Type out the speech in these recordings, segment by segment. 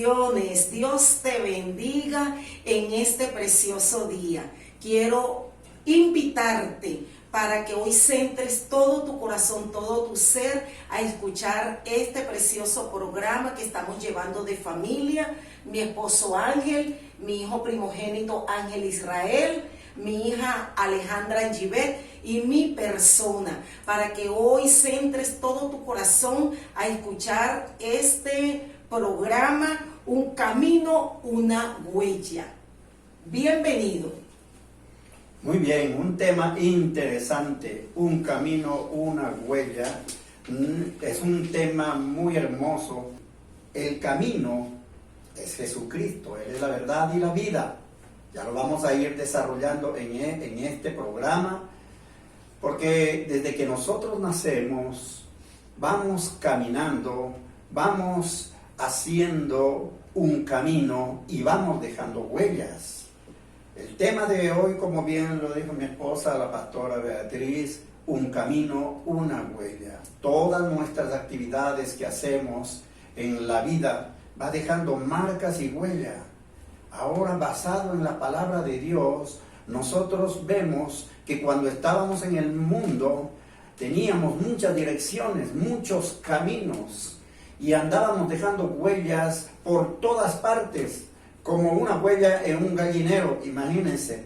Bendiciones, Dios te bendiga en este precioso día. Quiero invitarte para que hoy centres todo tu corazón, todo tu ser a escuchar este precioso programa que estamos llevando de familia. Mi esposo Ángel, mi hijo primogénito Ángel Israel, mi hija Alejandra Angibet y mi persona, para que hoy centres todo tu corazón a escuchar este programa, Un Camino, una Huella. Bienvenido. Muy bien, un tema interesante, un camino, una huella. Es un tema muy hermoso. El camino es Jesucristo, Él es la verdad y la vida. Ya lo vamos a ir desarrollando en este programa, porque desde que nosotros nacemos, vamos caminando, vamos haciendo un camino y vamos dejando huellas. El tema de hoy, como bien lo dijo mi esposa, la pastora Beatriz, un camino, una huella. Todas nuestras actividades que hacemos en la vida va dejando marcas y huellas. Ahora, basado en la palabra de Dios, nosotros vemos que cuando estábamos en el mundo teníamos muchas direcciones, muchos caminos y andábamos dejando huellas por todas partes, como una huella en un gallinero, imagínense,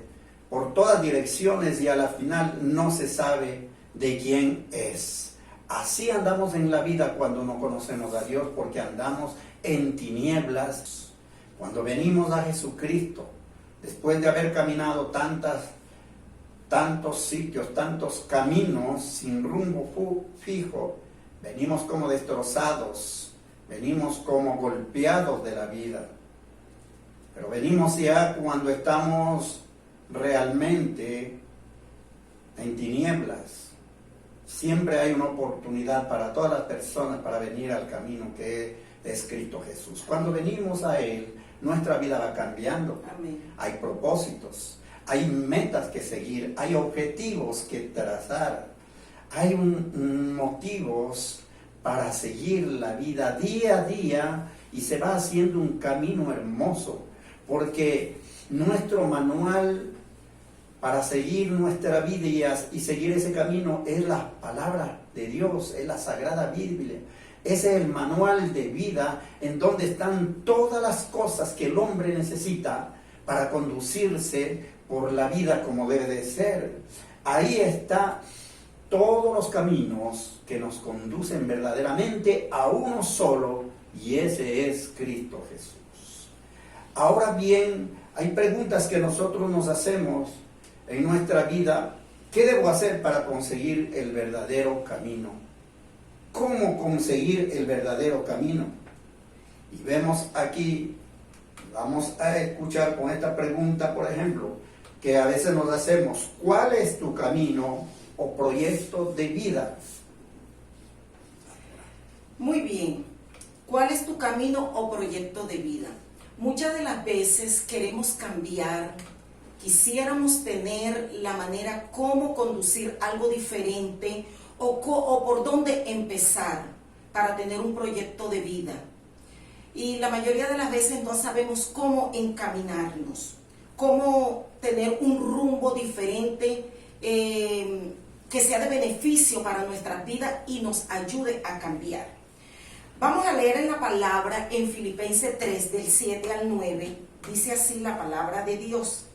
por todas direcciones y a la final no se sabe de quién es. Así andamos en la vida cuando no conocemos a Dios, porque andamos en tinieblas. Cuando venimos a Jesucristo, después de haber caminado tantos sitios, tantos caminos sin rumbo fijo, venimos como destrozados, venimos como golpeados de la vida. Pero venimos ya cuando estamos realmente en tinieblas. Siempre hay una oportunidad para todas las personas para venir al camino que es Cristo Jesús. Cuando venimos a Él, nuestra vida va cambiando. Amén. Hay propósitos, hay metas que seguir, hay objetivos que trazar, hay motivos para seguir la vida día a día y se va haciendo un camino hermoso. Porque nuestro manual para seguir nuestra vida y seguir ese camino es la palabra de Dios, es la Sagrada Biblia. Ese es el manual de vida en donde están todas las cosas que el hombre necesita para conducirse por la vida como debe de ser. Ahí está todos los caminos que nos conducen verdaderamente a uno solo, y ese es Cristo Jesús. Ahora bien, hay preguntas que nosotros nos hacemos en nuestra vida. ¿Qué debo hacer para conseguir el verdadero camino? ¿Cómo conseguir el verdadero camino? Y vemos aquí, vamos a escuchar con esta pregunta, por ejemplo, que a veces nos hacemos: ¿cuál es tu camino o proyecto de vida? Muy bien. ¿Cuál es tu camino o proyecto de vida? Muchas de las veces queremos cambiar, quisiéramos tener la manera cómo conducir algo diferente o por dónde empezar para tener un proyecto de vida. Y la mayoría de las veces no sabemos cómo encaminarnos, cómo tener un rumbo diferente que sea de beneficio para nuestra vida y nos ayude a cambiar. Vamos a leer en la palabra en Filipenses 3, del 7 al 9. Dice así la palabra de Dios: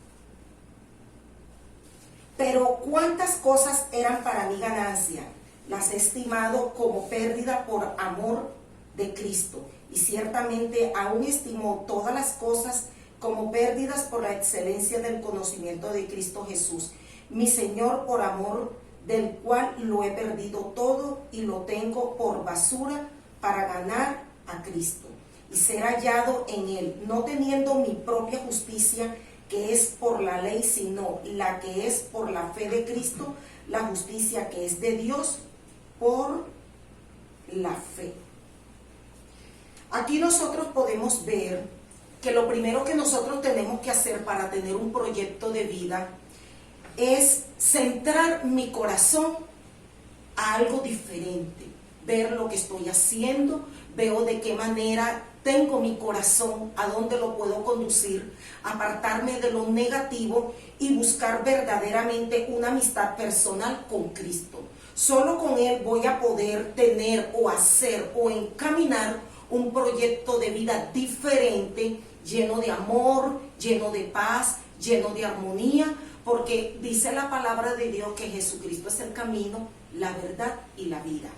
pero cuántas cosas eran para mí ganancia, las he estimado como pérdida por amor de Cristo. Y ciertamente aún estimo todas las cosas como pérdidas por la excelencia del conocimiento de Cristo Jesús, mi Señor, por amor del cual lo he perdido todo y lo tengo por basura para ganar a Cristo y ser hallado en Él, no teniendo mi propia justicia que es por la ley, sino la que es por la fe de Cristo, la justicia que es de Dios por la fe. Aquí nosotros podemos ver que lo primero que nosotros tenemos que hacer para tener un proyecto de vida es centrar mi corazón a algo diferente. Ver lo que estoy haciendo, veo de qué manera tengo mi corazón, a dónde lo puedo conducir, apartarme de lo negativo y buscar verdaderamente una amistad personal con Cristo. Solo con Él voy a poder tener o hacer o encaminar un proyecto de vida diferente, lleno de amor, lleno de paz, lleno de armonía, porque dice la palabra de Dios que Jesucristo es el camino, la verdad y la vida.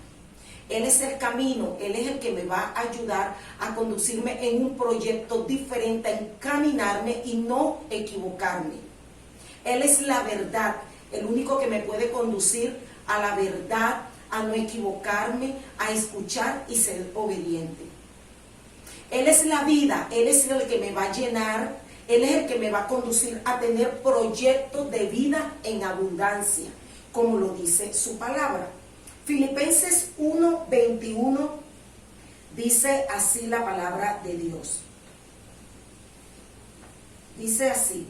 Él es el camino, Él es el que me va a ayudar a conducirme en un proyecto diferente, a encaminarme y no equivocarme. Él es la verdad, el único que me puede conducir a la verdad, a no equivocarme, a escuchar y ser obediente. Él es la vida, Él es el que me va a llenar, Él es el que me va a conducir a tener proyectos de vida en abundancia, como lo dice su palabra. Filipenses 1:21 dice así la palabra de Dios. Dice así: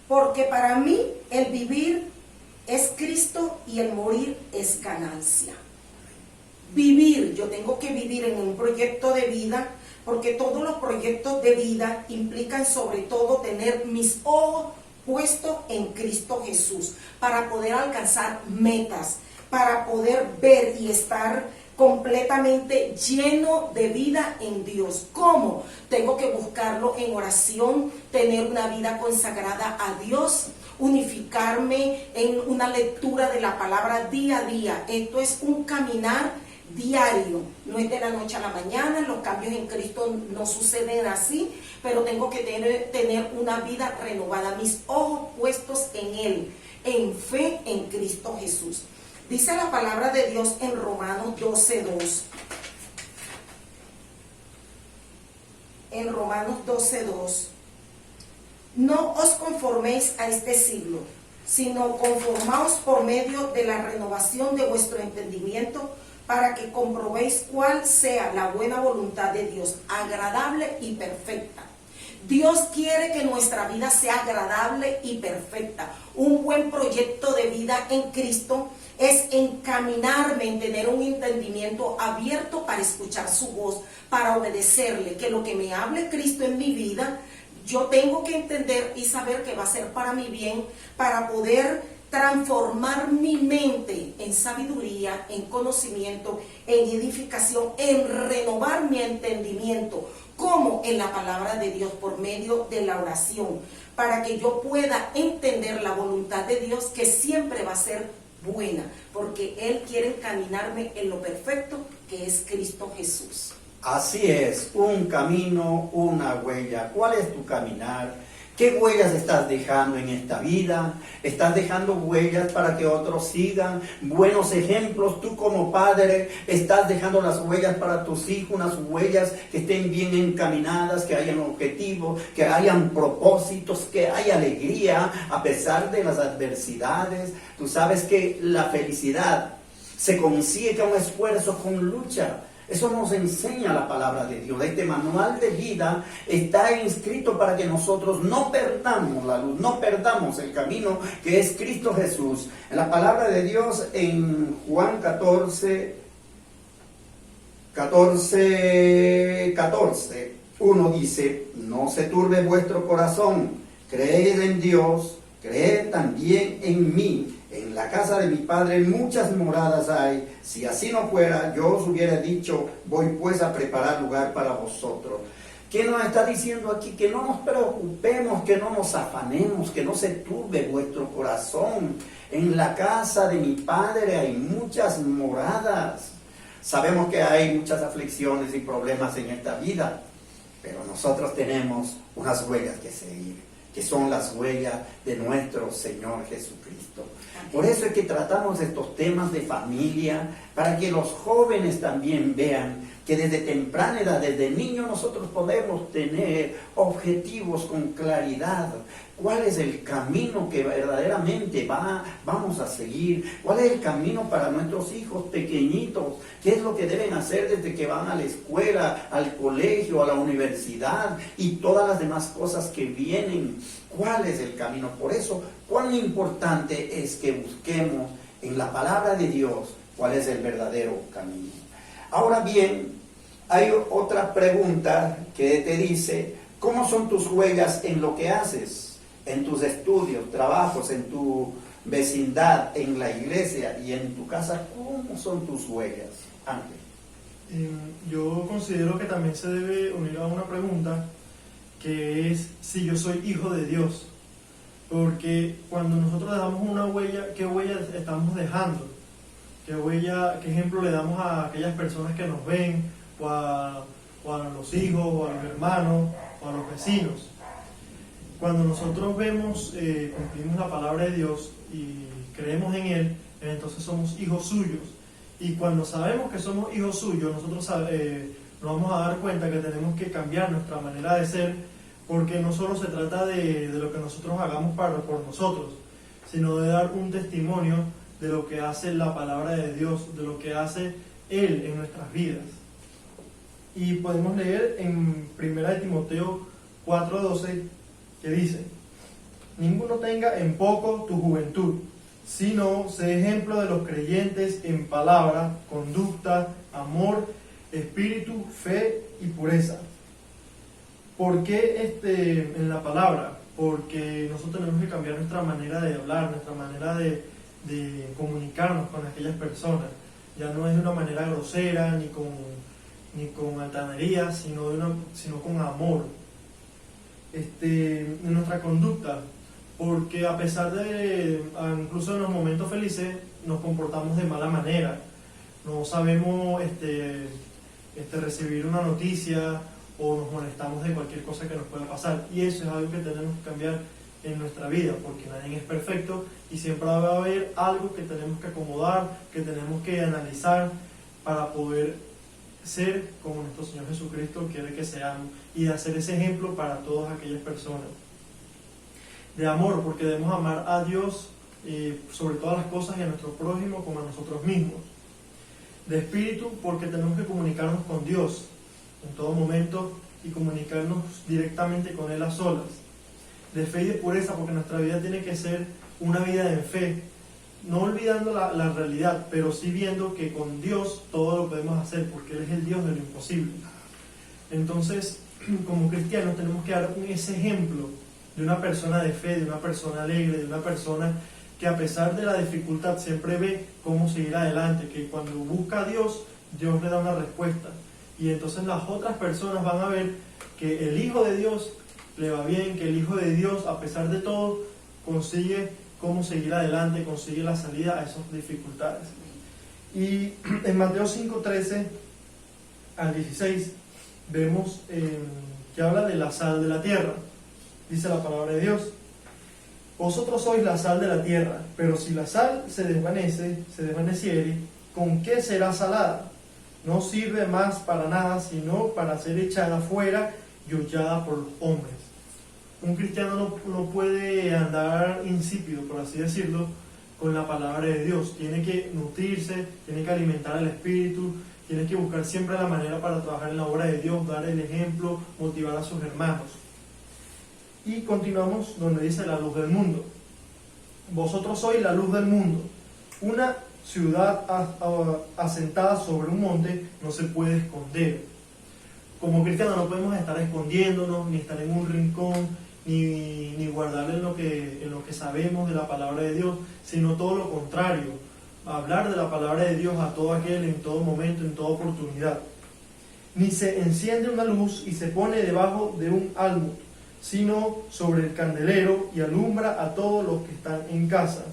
porque para mí el vivir es Cristo y el morir es ganancia. Vivir, yo tengo que vivir en un proyecto de vida, porque todos los proyectos de vida implican sobre todo tener mis ojos puestos en Cristo Jesús, para poder alcanzar metas, para poder ver y estar completamente lleno de vida en Dios. ¿Cómo? Tengo que buscarlo en oración, tener una vida consagrada a Dios, unificarme en una lectura de la palabra día a día. Esto es un caminar diario, no es de la noche a la mañana. Los cambios en Cristo no suceden así, pero tengo que tener una vida renovada, mis ojos puestos en Él, en fe en Cristo Jesús. Dice la palabra de Dios en Romanos 12:2. En Romanos 12:2. No os conforméis a este siglo, sino conformaos por medio de la renovación de vuestro entendimiento, para que comprobéis cuál sea la buena voluntad de Dios, agradable y perfecta. Dios quiere que nuestra vida sea agradable y perfecta. Un buen proyecto de vida en Cristo es encaminarme en tener un entendimiento abierto para escuchar su voz, para obedecerle, que lo que me hable Cristo en mi vida, yo tengo que entender y saber que va a ser para mi bien, para poder transformar mi mente en sabiduría, en conocimiento, en edificación, en renovar mi entendimiento, como en la palabra de Dios, por medio de la oración, para que yo pueda entender la voluntad de Dios, que siempre va a ser buena, porque Él quiere encaminarme en lo perfecto, que es Cristo Jesús. Así es, un camino, una huella. ¿Cuál es tu caminar? ¿Qué huellas estás dejando en esta vida? ¿Estás dejando huellas para que otros sigan? Buenos ejemplos, tú como padre, estás dejando las huellas para tus hijos, unas huellas que estén bien encaminadas, que hayan objetivos, que hayan propósitos, que haya alegría a pesar de las adversidades. Tú sabes que la felicidad se consigue con esfuerzo, con lucha. Eso nos enseña la palabra de Dios. Este manual de vida está inscrito para que nosotros no perdamos la luz, no perdamos el camino que es Cristo Jesús. En la palabra de Dios en Juan 14, 1 dice: no se turbe vuestro corazón, creed en Dios, creed también en mí. En la casa de mi Padre muchas moradas hay. Si así no fuera, yo os hubiera dicho: voy pues a preparar lugar para vosotros. ¿Qué nos está diciendo aquí? Que no nos preocupemos, que no nos afanemos, que no se turbe vuestro corazón. En la casa de mi Padre hay muchas moradas. Sabemos que hay muchas aflicciones y problemas en esta vida, pero nosotros tenemos unas huellas que seguir, que son las huellas de nuestro Señor Jesucristo. Por eso es que tratamos estos temas de familia, para que los jóvenes también vean que desde temprana edad, desde niños, nosotros podemos tener objetivos con claridad. ¿Cuál es el camino que verdaderamente vamos a seguir? ¿Cuál es el camino para nuestros hijos pequeñitos? ¿Qué es lo que deben hacer desde que van a la escuela, al colegio, a la universidad y todas las demás cosas que vienen? ¿Cuál es el camino? Por eso, cuán importante es que busquemos en la palabra de Dios cuál es el verdadero camino. Ahora bien, Hay otra pregunta que te dice, ¿cómo son tus huellas en lo que haces? En tus estudios, trabajos, en tu vecindad, en la iglesia y en tu casa, ¿cómo son tus huellas, Ángel? Yo considero que también se debe unir a una pregunta que es si yo soy hijo de Dios, porque cuando nosotros dejamos una huella, ¿qué huella estamos dejando? ¿Qué huella, qué ejemplo le damos a aquellas personas que nos ven, o a los hijos, o a los hermanos, o a los vecinos? Cuando nosotros vemos, cumplimos la palabra de Dios y creemos en Él, entonces somos hijos suyos. Y cuando sabemos que somos hijos suyos, nosotros nos vamos a dar cuenta que tenemos que cambiar nuestra manera de ser, porque no solo se trata de lo que nosotros hagamos por nosotros, sino de dar un testimonio de lo que hace la palabra de Dios, de lo que hace Él en nuestras vidas. Y podemos leer en 1 Timoteo 4:12, que dice: ninguno tenga en poco tu juventud, sino sé ejemplo de los creyentes en palabra, conducta, amor, espíritu, fe y pureza. ¿Por qué en la palabra? Porque nosotros tenemos que cambiar nuestra manera de hablar, nuestra manera de comunicarnos con aquellas personas. Ya no es de una manera grosera, ni con altanería, sino con amor. En nuestra conducta, porque a pesar de, incluso en los momentos felices, nos comportamos de mala manera, no sabemos recibir una noticia, o nos molestamos de cualquier cosa que nos pueda pasar, y eso es algo que tenemos que cambiar en nuestra vida, porque nadie es perfecto y siempre va a haber algo que tenemos que acomodar, que tenemos que analizar para poder ser como nuestro Señor Jesucristo quiere que seamos, y hacer ese ejemplo para todas aquellas personas. De amor, porque debemos amar a Dios sobre todas las cosas y a nuestro prójimo como a nosotros mismos. De espíritu, porque tenemos que comunicarnos con Dios en todo momento y comunicarnos directamente con Él a solas. De fe y de pureza, porque nuestra vida tiene que ser una vida de fe, no olvidando la realidad, pero sí viendo que con Dios todo lo podemos hacer, porque Él es el Dios de lo imposible. Entonces, como cristianos tenemos que dar ese ejemplo de una persona de fe, de una persona alegre, de una persona que a pesar de la dificultad siempre ve cómo seguir adelante, que cuando busca a Dios, Dios le da una respuesta. Y entonces las otras personas van a ver que el Hijo de Dios le va bien, que el Hijo de Dios, a pesar de todo, consigue cómo seguir adelante, consigue la salida a esas dificultades. Y en Mateo 5:13 al 16 vemos que habla de la sal de la tierra. Dice la palabra de Dios: vosotros sois la sal de la tierra, pero si la sal se desvaneciere, ¿con qué será salada? No sirve más para nada, sino para ser echada fuera y hollada por los hombres. Un cristiano no puede andar insípido, por así decirlo, con la palabra de Dios. Tiene que nutrirse, tiene que alimentar al espíritu, tiene que buscar siempre la manera para trabajar en la obra de Dios, dar el ejemplo, motivar a sus hermanos. Y continuamos donde dice la luz del mundo. Vosotros sois la luz del mundo. Una ciudad asentada sobre un monte no se puede esconder. Como cristianos no podemos estar escondiéndonos, ni estar en un rincón, ni guardar en lo que sabemos de la palabra de Dios, sino todo lo contrario, hablar de la palabra de Dios a todo aquel, en todo momento, en toda oportunidad. Ni se enciende una luz y se pone debajo de un almud, sino sobre el candelero, y alumbra a todos los que están en casa.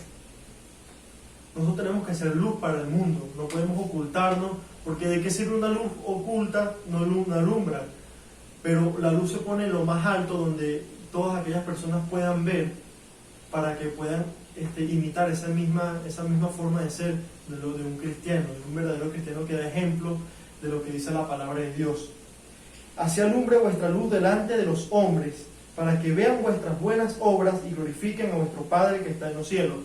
Nosotros tenemos que ser luz para el mundo, no podemos ocultarnos, porque ¿de qué sirve una luz oculta? No alumbra, pero la luz se pone en lo más alto, donde todas aquellas personas puedan ver, para que puedan imitar esa misma forma de ser de un cristiano, de un verdadero cristiano que da ejemplo de lo que dice la palabra de Dios. Así alumbre vuestra luz delante de los hombres, para que vean vuestras buenas obras y glorifiquen a vuestro Padre que está en los cielos.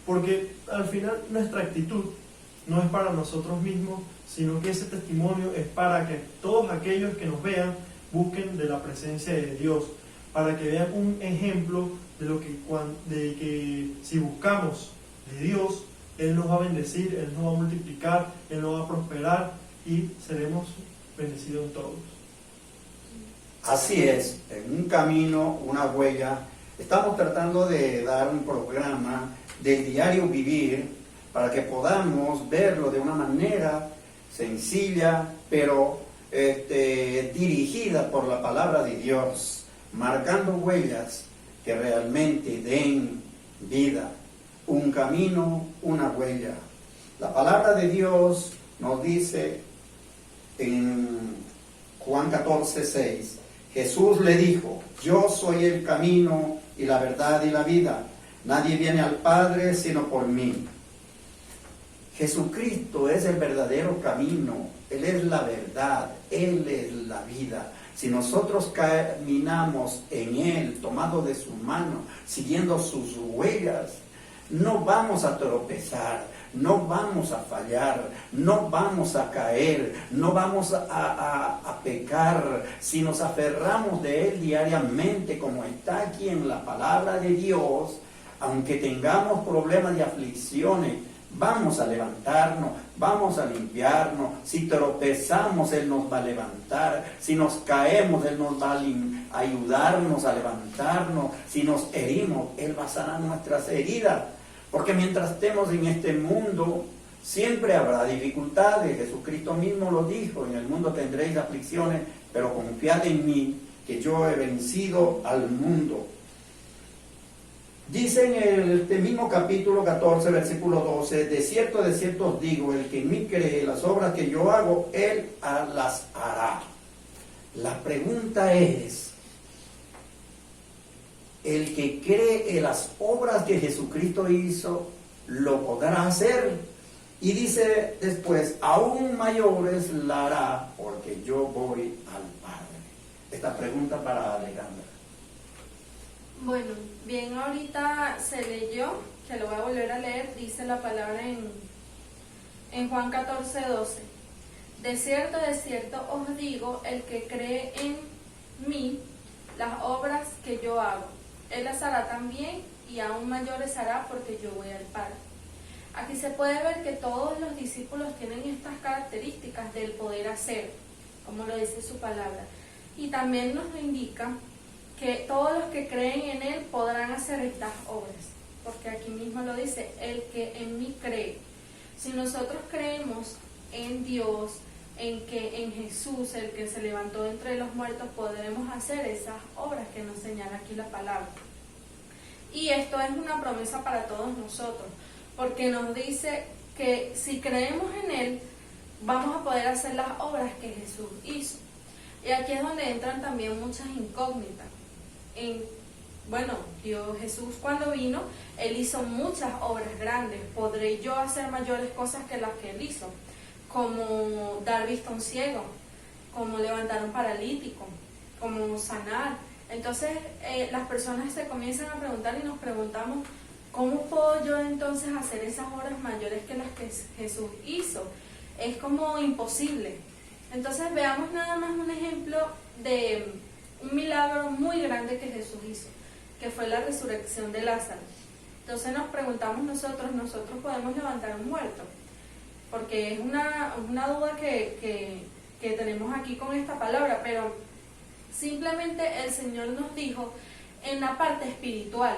Porque al final nuestra actitud no es para nosotros mismos, sino que ese testimonio es para que todos aquellos que nos vean busquen de la presencia de Dios, para que vean un ejemplo de que si buscamos de Dios, Él nos va a bendecir, Él nos va a multiplicar, Él nos va a prosperar, y seremos bendecido en todos. Así es, en un camino, una huella. Estamos tratando de dar un programa del diario vivir para que podamos verlo de una manera sencilla, pero dirigida por la palabra de Dios, marcando huellas que realmente den vida. Un camino, una huella. La palabra de Dios nos dice en Juan 14:6, Jesús le dijo: yo soy el camino y la verdad y la vida. Nadie viene al Padre sino por mí. Jesucristo es el verdadero camino, Él es la verdad, Él es la vida. Si nosotros caminamos en Él, tomado de su mano, siguiendo sus huellas, no vamos a tropezar, no vamos a fallar, no vamos a caer, no vamos a pecar. Si nos aferramos de Él diariamente, como está aquí en la palabra de Dios, aunque tengamos problemas y aflicciones, vamos a levantarnos, vamos a limpiarnos. Si tropezamos, Él nos va a levantar. Si nos caemos, Él nos va a ayudarnos a levantarnos. Si nos herimos, Él va a sanar nuestras heridas. Porque mientras estemos en este mundo, siempre habrá dificultades. Jesucristo mismo lo dijo: en el mundo tendréis aflicciones, pero confiad en mí, que yo he vencido al mundo. Dice en este mismo capítulo 14, versículo 12, de cierto os digo, el que en mí cree, las obras que yo hago, él las hará. La pregunta es, el que cree en las obras que Jesucristo hizo, ¿lo podrá hacer? Y dice después, aún mayores la hará, porque yo voy al Padre. Esta pregunta para Alejandra. Bueno, bien, ahorita se leyó, que lo voy a volver a leer, dice la palabra en Juan 14:12. De cierto os digo, el que cree en mí, las obras que yo hago, él las hará también, y aún mayores hará, porque yo voy al Padre. Aquí se puede ver que todos los discípulos tienen estas características del poder hacer, como lo dice su palabra. Y también nos indica que todos los que creen en Él podrán hacer estas obras, porque aquí mismo lo dice, el que en mí cree. Si nosotros creemos en Dios, en Jesús, el que se levantó entre los muertos, podremos hacer esas obras que nos señala aquí la palabra. Y esto es una promesa para todos nosotros, porque nos dice que si creemos en Él, vamos a poder hacer las obras que Jesús hizo. Y aquí es donde entran también muchas incógnitas. Jesús cuando vino, Él hizo muchas obras grandes. ¿Podré yo hacer mayores cosas que las que Él hizo? Como dar vista a un ciego, como levantar a un paralítico, como sanar. Entonces las personas se comienzan a preguntar y nos preguntamos, ¿cómo puedo yo entonces hacer esas obras mayores que las que Jesús hizo? Es como imposible. Entonces veamos nada más un ejemplo de un milagro muy grande que Jesús hizo, que fue la resurrección de Lázaro. Entonces nos preguntamos nosotros podemos levantar a un muerto, porque es una duda que tenemos aquí con esta palabra, pero simplemente el Señor nos dijo en la parte espiritual.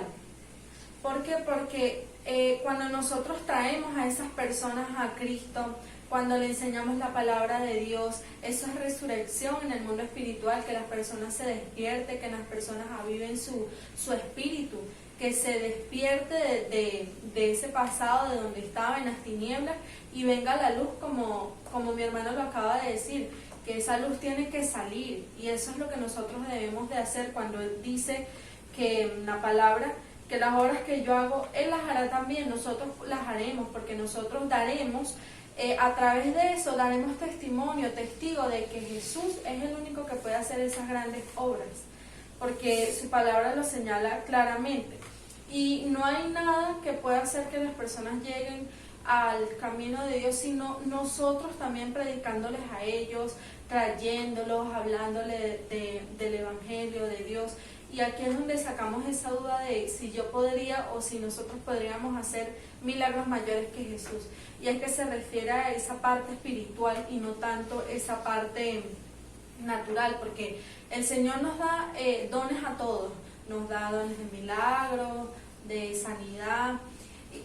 ¿Por qué? Porque cuando nosotros traemos a esas personas a Cristo, cuando le enseñamos la palabra de Dios, eso es resurrección en el mundo espiritual, que las personas se despierten, que las personas aviven su espíritu, que se despierte de ese pasado de donde estaba en las tinieblas y venga la luz, como mi hermano lo acaba de decir, que esa luz tiene que salir, y eso es lo que nosotros debemos de hacer cuando Él dice que en la palabra, que las obras que yo hago, Él las hará también, nosotros las haremos, porque nosotros daremos, a través de eso daremos testigo de que Jesús es el único que puede hacer esas grandes obras, porque su palabra lo señala claramente. Y no hay nada que pueda hacer que las personas lleguen al camino de Dios, sino nosotros también predicándoles a ellos, trayéndolos, hablándoles del Evangelio de Dios. Y aquí es donde sacamos esa duda de si yo podría o si nosotros podríamos hacer milagros mayores que Jesús. Y es que se refiere a esa parte espiritual y no tanto esa parte natural, porque el Señor nos da dones a todos, nos da dones de milagros, de sanidad,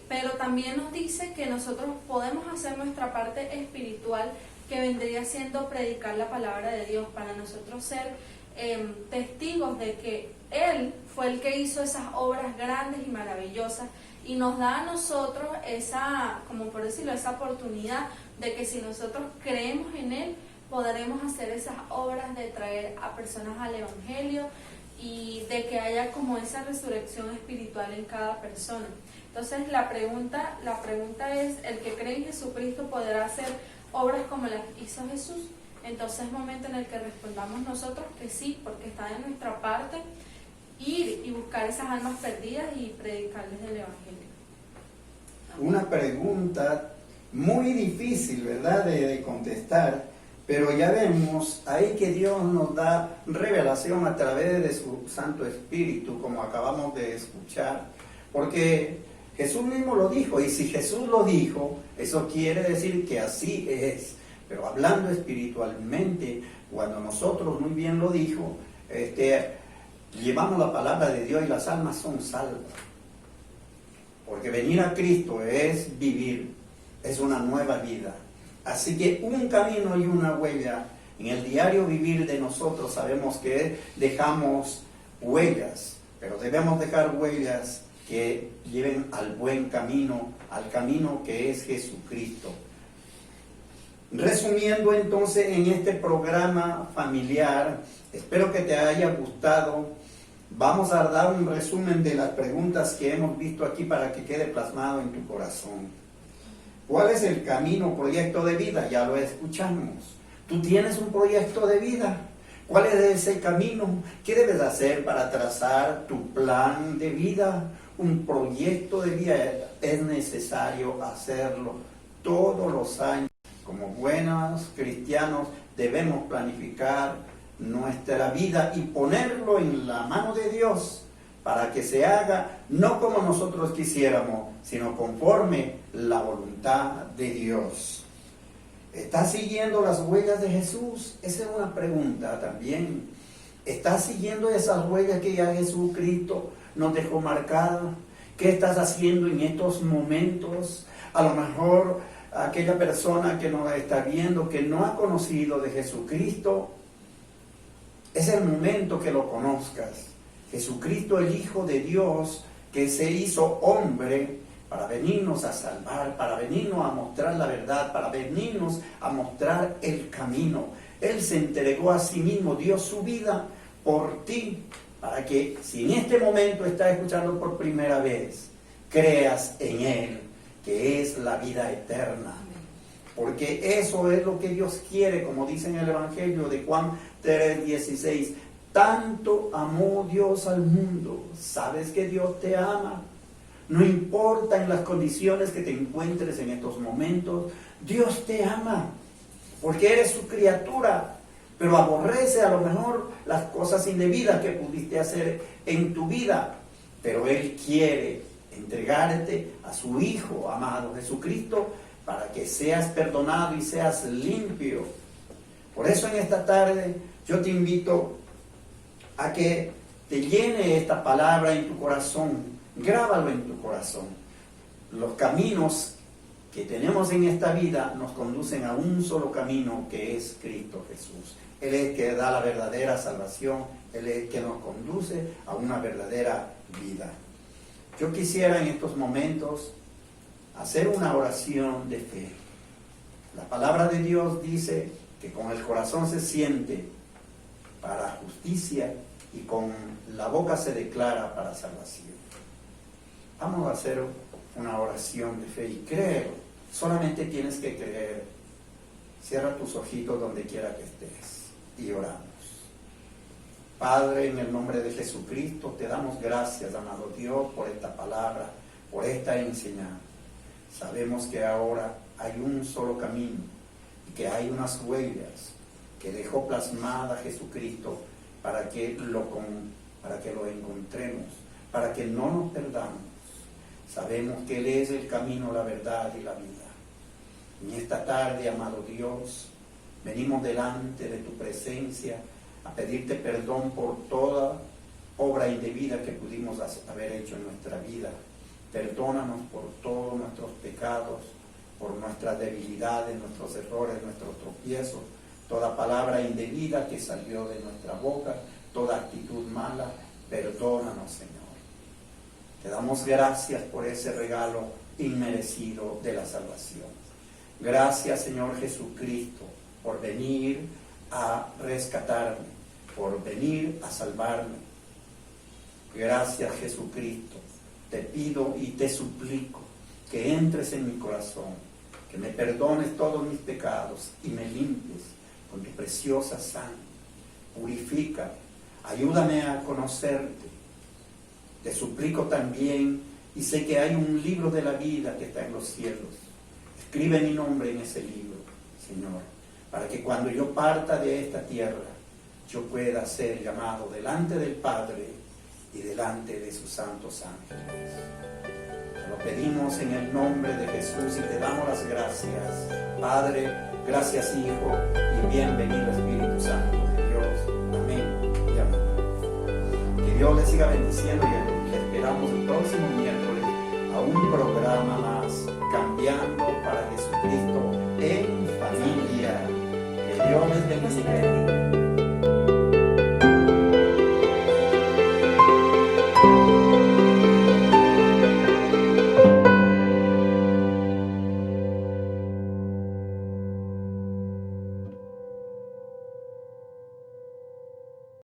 pero también nos dice que nosotros podemos hacer nuestra parte espiritual, que vendría siendo predicar la palabra de Dios, para nosotros ser testigos de que Él fue el que hizo esas obras grandes y maravillosas, y nos da a nosotros esa, como por decirlo, esa oportunidad de que si nosotros creemos en Él, podremos hacer esas obras de traer a personas al Evangelio y de que haya como esa resurrección espiritual en cada persona. Entonces la pregunta es, ¿el que cree en Jesucristo podrá hacer obras como las hizo Jesús? Entonces es momento en el que respondamos nosotros que sí, porque está de nuestra parte ir y buscar esas almas perdidas y predicarles el Evangelio. Una pregunta muy difícil, ¿verdad?, de contestar, pero ya vemos ahí que Dios nos da revelación a través de su Santo Espíritu, como acabamos de escuchar, porque Jesús mismo lo dijo, y si Jesús lo dijo, eso quiere decir que así es. Pero hablando espiritualmente, cuando nosotros, muy bien lo dijo, llevamos la palabra de Dios y las almas son salvas. Porque venir a Cristo es vivir, es una nueva vida. Así que un camino y una huella en el diario vivir de nosotros, sabemos que dejamos huellas, pero debemos dejar huellas que lleven al buen camino, al camino que es Jesucristo. Resumiendo entonces en este programa familiar, espero que te haya gustado. Vamos a dar un resumen de las preguntas que hemos visto aquí para que quede plasmado en tu corazón. ¿Cuál es el camino, proyecto de vida? Ya lo escuchamos. ¿Tú tienes un proyecto de vida? ¿Cuál es ese camino? ¿Qué debes hacer para trazar tu plan de vida? Un proyecto de vida es necesario hacerlo todos los años. Como buenos cristianos debemos planificar nuestra vida y ponerlo en la mano de Dios para que se haga no como nosotros quisiéramos, sino conforme la voluntad de Dios. ¿Estás siguiendo las huellas de Jesús? Esa es una pregunta también. ¿Estás siguiendo esas huellas que ya Jesucristo nos dejó marcadas? ¿Qué estás haciendo en estos momentos? A lo mejor aquella persona que nos está viendo, que no ha conocido de Jesucristo, es el momento que lo conozcas. Jesucristo, el Hijo de Dios, que se hizo hombre para venirnos a salvar, para venirnos a mostrar la verdad, para venirnos a mostrar el camino. Él se entregó a sí mismo, dio su vida por ti, para que si en este momento estás escuchando por primera vez, creas en Él, que es la vida eterna. Porque eso es lo que Dios quiere, como dice en el Evangelio de Juan 3:16. Tanto amó Dios al mundo. ¿Sabes que Dios te ama? No importa en las condiciones que te encuentres en estos momentos, Dios te ama, porque eres su criatura, pero aborrece a lo mejor las cosas indebidas que pudiste hacer en tu vida, pero Él quiere entregarte a su Hijo amado Jesucristo para que seas perdonado y seas limpio. Por eso en esta tarde yo te invito a que te llene esta palabra en tu corazón, grábalo en tu corazón. Los caminos que tenemos en esta vida nos conducen a un solo camino, que es Cristo Jesús. Él es el que da la verdadera salvación, Él es el que nos conduce a una verdadera vida. Yo quisiera en estos momentos hacer una oración de fe. La palabra de Dios dice que con el corazón se siente para justicia y con la boca se declara para salvación. Vamos a hacer una oración de fe y créelo. Solamente tienes que creer. Cierra tus ojitos donde quiera que estés y oramos. Padre, en el nombre de Jesucristo, te damos gracias, amado Dios, por esta palabra, por esta enseñanza. Sabemos que ahora hay un solo camino y que hay unas huellas que dejó plasmada Jesucristo para que lo para que lo encontremos, para que no nos perdamos. Sabemos que Él es el camino, la verdad y la vida. En esta tarde, amado Dios, venimos delante de tu presencia a pedirte perdón por toda obra indebida que pudimos haber hecho en nuestra vida. Perdónanos por todos nuestros pecados, por nuestras debilidades, nuestros errores, nuestros tropiezos, toda palabra indebida que salió de nuestra boca, toda actitud mala, perdónanos, Señor. Te damos gracias por ese regalo inmerecido de la salvación. Gracias, Señor Jesucristo, por venir a rescatarme, por venir a salvarme. Gracias, Jesucristo. Te pido y te suplico que entres en mi corazón, que me perdones todos mis pecados y me limpies con tu preciosa sangre. Purifica, ayúdame a conocerte. Te suplico también, y sé que hay un libro de la vida que está en los cielos. Escribe mi nombre en ese libro, Señor, para que cuando yo parta de esta tierra, yo pueda ser llamado delante del Padre y delante de sus santos ángeles. Te lo pedimos en el nombre de Jesús y te damos las gracias. Padre, gracias Hijo y bienvenido Espíritu Santo de Dios. Amén y amén. Que Dios les siga bendiciendo y les esperamos el próximo miércoles a un programa más, Cambiando para Jesucristo en Familia. Que Dios les bendiga.